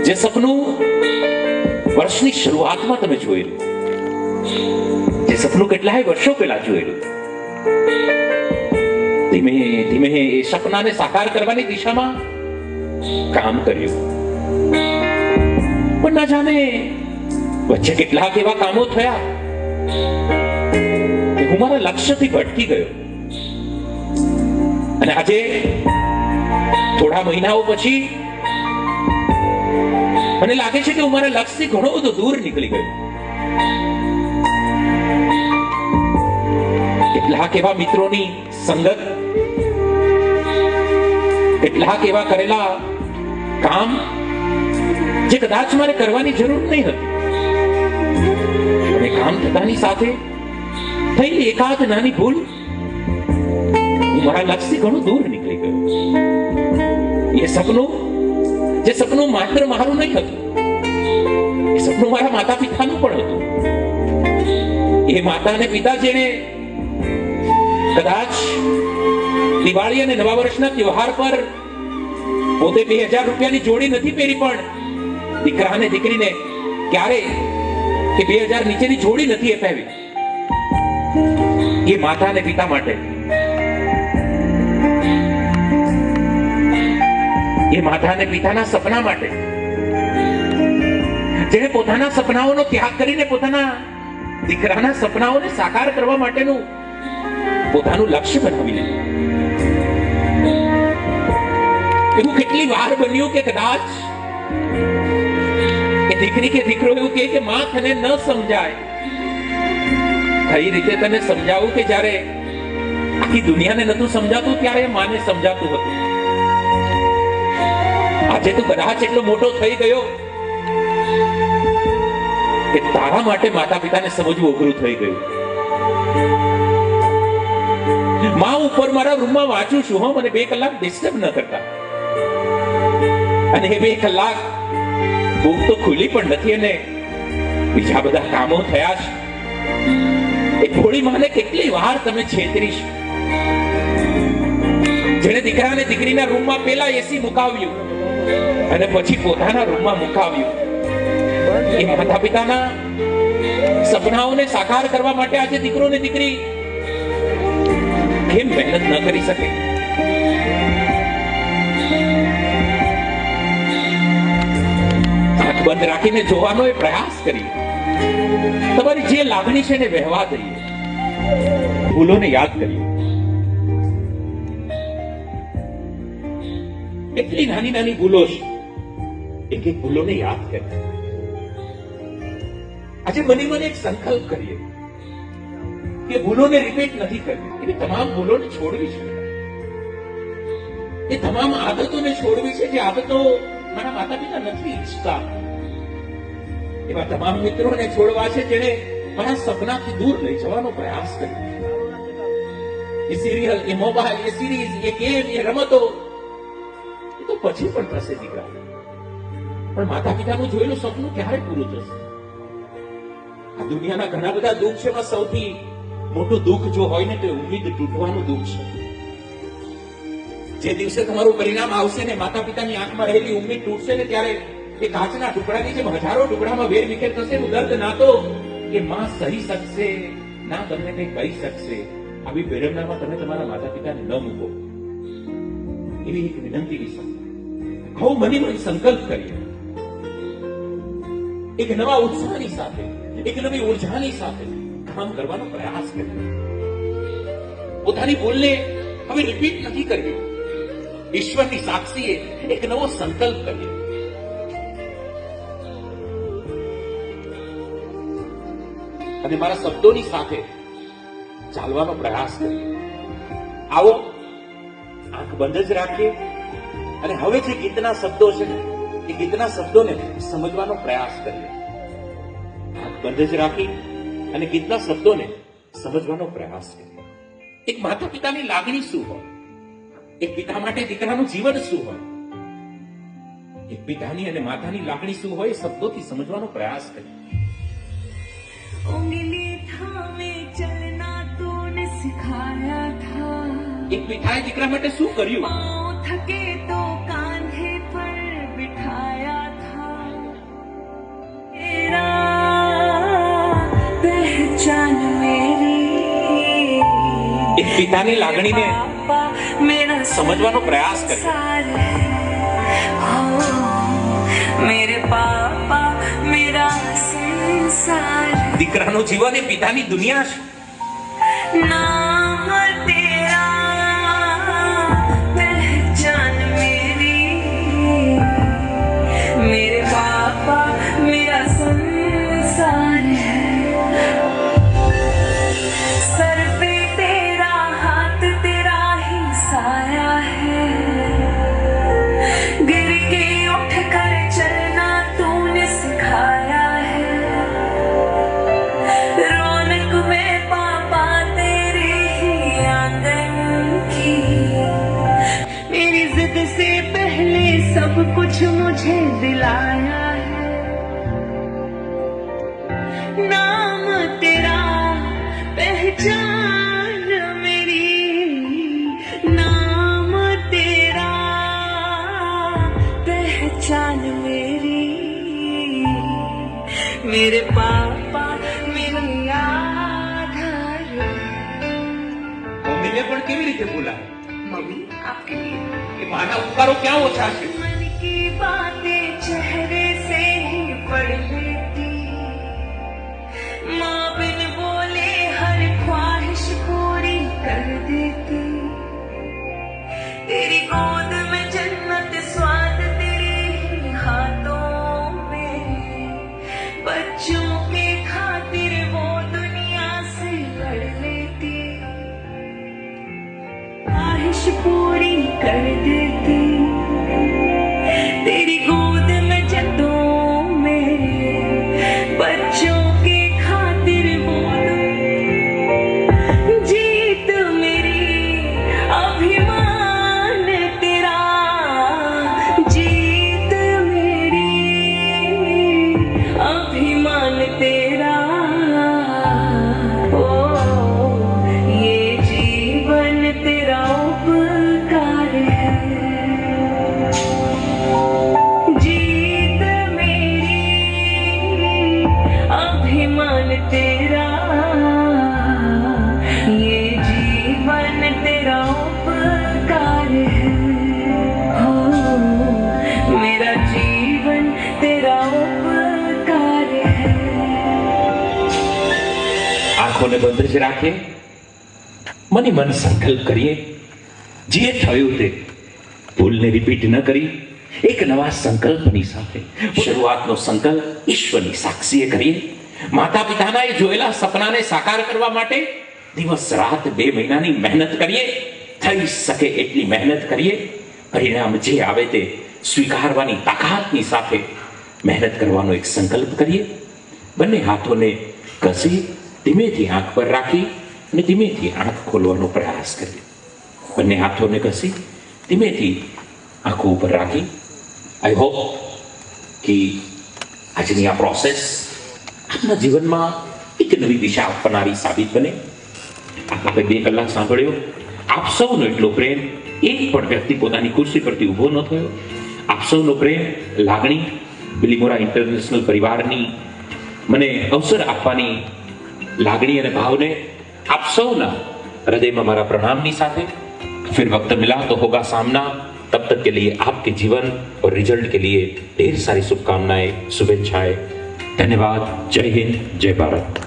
જે સપનું વર્ષની શરૂઆતમાં તમે જોયેલું, જે સપનું કેટલાય વર્ષો પહેલા જોયેલું, ધીમે ધીમે એ સપનાને સાકાર કરવાની દિશામાં કામ કર્યું. પણ ના જાણે વચ્ચે કેટલાક એવા કામો થયા કે હું મારા લક્ષ્યથી ભટકી ગયો. અને આજે થોડા મહિનાઓ પછી મને લાગે છે કે હું મારા લક્ષ્યથી ઘણો બધો દૂર નીકળી ગયો. કેટલાક એવા મિત્રોની સંગત, કેટલાક એવા કરેલા કામ જે કદાચ મારે કરવાની જરૂર નહીં હતી, અને કામ થતાની સાથે થયેલી એકાદ નાની ભૂલ હું મારા લક્ષ્યથી ઘણું દૂર નીકળી ગયો. એ સપનું, જે સપનું માત્ર મારું નહીં હતું, એ સપનું મારા માતા પિતાનું પણ હતું. એ માતા અને પિતા જેને કદાચ દિવાળી અને નવા વર્ષના તહેવાર પર પોતે 2000 રૂપિયાની જોડી નથી પહેરી, પણ દીકરા અને દીકરીને ક્યારે કે 2000 નીચેની જોડી નથી અપાવી. એ માતા અને પિતા માટે, એ માતા અને પિતાના સપના માટે, જેને પોતાના સપનાઓનો ત્યાગ કરીને પોતાના દીકરાના સપનાઓને સાકાર કરવા માટેનું પોતાનું લક્ષ્ય બનાવી લીધું. એવું કેટલી વાર બન્યું કે કદાચ કે દીકરી કે દીકરો એવું કહે કે માં તને ન સમજાય. કઈ રીતે તને સમજાવું કે જ્યારે આખી દુનિયાને નતું સમજાતું ત્યારે માને સમજાતું હતું. આજે તું કદાચ એટલો મોટો થઈ ગયો કે તારા માટે માતા પિતાને સમજવું અઘરું થઈ ગયું. માં ઉપર મારા રૂમમાં વાંચું છું, હો, મને 2 કલાક ડિસ્ટર્બ ન કરતા. અને એ 2 કલાક બુક તો ખુલી પણ નથી અને બીજા બધા કામો થયા છે. એ ભોળી માને કેટલી વાર તમે છેતરીશ. જેને દીકરા અને દીકરીના રૂમમાં પેલા એસી મુકાવ્યું અને પછી પોતાના રૂમમાં મુકાવ્યું. એ માતા પિતાના સપનાઓને સાકાર કરવા માટે આજે દીકરો ને દીકરી કેમ મહેનત ન કરી શકે? આંખ બંધ રાખીને જોવાનો એ પ્રયાસ કરીએ. તમારી જે લાગણી છે એને વહેવા દઈએ, ભૂલોને યાદ કરીએ. એટલી નાની નાની ભૂલો છે, એક એક ભૂલોને યાદ કરીએ. આજે મને એક સંકલ્પ કરીએ કે ભૂલોને રિપીટ નથી કરવી. એવી તમામ ભૂલોને છોડવી છે. એ તમામ આદતોને છોડવી છે જે આદતો મારા માતા પિતા નથી ઈચ્છતા. એવા તમામ મિત્રોને છોડવા છે જેને મારા સપનાથી દૂર લઈ જવાનો પ્રયાસ કર્યો. એ સિરિયલ, એ મોબાઈલ, એ સિરીઝ, એ ગેમ, એ રમતો, એ તો પછી પણ થશે દીકરા. પણ માતા પિતાનું જોયેલું સપનું ક્યારે પૂરું થશે? આ દુનિયાના ઘણા બધા દુઃખ છે, એમાં સૌથી મોટું દુઃખ જો હોય ને તો ઉમ્મીદ તૂટવાનું દુઃખ છે. જે દિવસે તમારું પરિણામ આવશે ને માતા પિતાની આંખમાં રહેલી ઉમ્મીદ તૂટશે ને ત્યારે એ કાચના ટુકડાની જેમ હજારો ટુકડામાં વેર વિખેર થશે. એનું દર્દ ના તો એ માં સહી શકશે, ના તમને કંઈ કહી શકશે. આવી વિડંબનામાં તમે તમારા માતા પિતાને ન મૂકો, એવી એક વિનંતી વિશે કહું. મની સંકલ્પ કરીએ, એક નવા ઉત્સાહની સાથે, એક નવી ઉર્જાની સાથે કામ કરવાનો પ્રયાસ કરીએ. પોતાની ભૂલને હવે રિપીટ નથી કરવી. ઈશ્વરની સાક્ષીએ એક નવો સંકલ્પ કરીએ. અને મારા શબ્દોની સાથે ચાલવાનો પ્રયાસ કરીએ. આવો આંખ બંધ જ રાખીએ અને હવે જે ગીતના શબ્દો છે ને એ ગીતના શબ્દોને સમજવાનો પ્રયાસ કરીએ. આંખ બંધ જ રાખી અને ગીતના શબ્દોને સમજવાનો પ્રયાસ કરીએ. એક માતા પિતાની લાગણી શું હોય? એક પિતા માટે દીકરાનું જીવન શું હોય? એક પિતાની અને માતાની લાગણી શું હોય? શબ્દોથી સમજવાનો પ્રયાસ કરીએ. એક પિતાએ દીકરા માટે શું કર્યું? थके तो कांधे पर बिठाया था. પિતાની લાગણીને સમજવાનો પ્રયાસ કરીએ. मेरे पापा मेरा संसार, દીકરાનું જીવન એ પિતાની દુનિયા છે. नाम तेरा पहचान मेरी, मेरे पापा मेरा संसार है. सर पे तेरा हाथ तेरा ही साया है, गिर के उठ कर चलना तूने सिखाया है. रौनक में पापा तेरे ही आंगन की, मेरी जिद से पहले सब कुछ मुझे दिलाया है. नाम तेरा पहचान मेरी, नाम तेरा पहचान मेरी, मेरे पापा मेरा आधार. મમ્મીને પણ કેવી રીતે બોલાય? मम्मी आपके लिए એ માના ઉપકારો ક્યાં ઓછા છે? मन की बातें चेहरे से ही पढ़ लेती, माँ बिन बोले हर ख्वाहिश पूरी कर देती. तेरी गोद में जन्नत स्वाद तेरे ही हाथों में, बच्चों के खातिर वो दुनिया से लड़ लेती, ख्वाहिश पूरी कर देती. तेरी गोद में जन्नतों में, बच्चों के खातिर वो जीत मेरी, अभिमान तेरा, जीत मेरी, अभिमान तेरा. ओ ये जीवन तेरा उपकार है, जीत मेरी, अभिमान तेरा, ये जीवन तेरा उपकार है. हो मेरा जीवन तेरा उपकार है. આંખોને બંધ જ રાખીએ, મને મન સંકલ્પ કરીએ, જે થયું તે ભૂલને રિપીટ ન કરી એક નવા સંકલ્પની સાથે શરૂઆતનો સંકલ્પ ઈશ્વરની સાક્ષીએ કરીએ. માતા પિતાના એ જોયેલા સપનાને સાકાર કરવા માટે દિવસ રાત 2 મહિનાની મહેનત કરીએ, થઈ શકે એટલી મહેનત કરીએ. પરિણામ જે આવે તે સ્વીકારવાની તાકાતની સાથે મહેનત કરવાનો એક સંકલ્પ કરીએ. બંને હાથોને ઘસી ધીમેથી આંખ પર રાખી અને ધીમેથી આંખ ખોલવાનો પ્રયાસ કરીએ. બંને હાથોને ઘસી ધીમેથી આંખો ઉપર રાખી. આઈ હોપ કે આજની આ પ્રોસેસ આપના જીવનમાં એક નવી દિશા આપનારી સાબિત બને. આપણે 2 કલાક સાંભળ્યો. આપ સૌનો એટલો પ્રેમ, એક પણ વ્યક્તિ પોતાની ખુરશી પરથી ઊભો ન થયો. આપ સૌનો પ્રેમ, લાગણી, બિલીમોરા ઇન્ટરનેશનલ પરિવારની મને અવસર આપવાની લાગણી અને ભાવને आप सबना हृदय में हमारा प्रणाम साथे फिर वक्त मिला तो होगा सामना. तब तक के लिए आपके जीवन और रिजल्ट के लिए ढेर सारी शुभकामनाएं, शुभेच्छाएं. धन्यवाद. जय हिंद, जय भारत.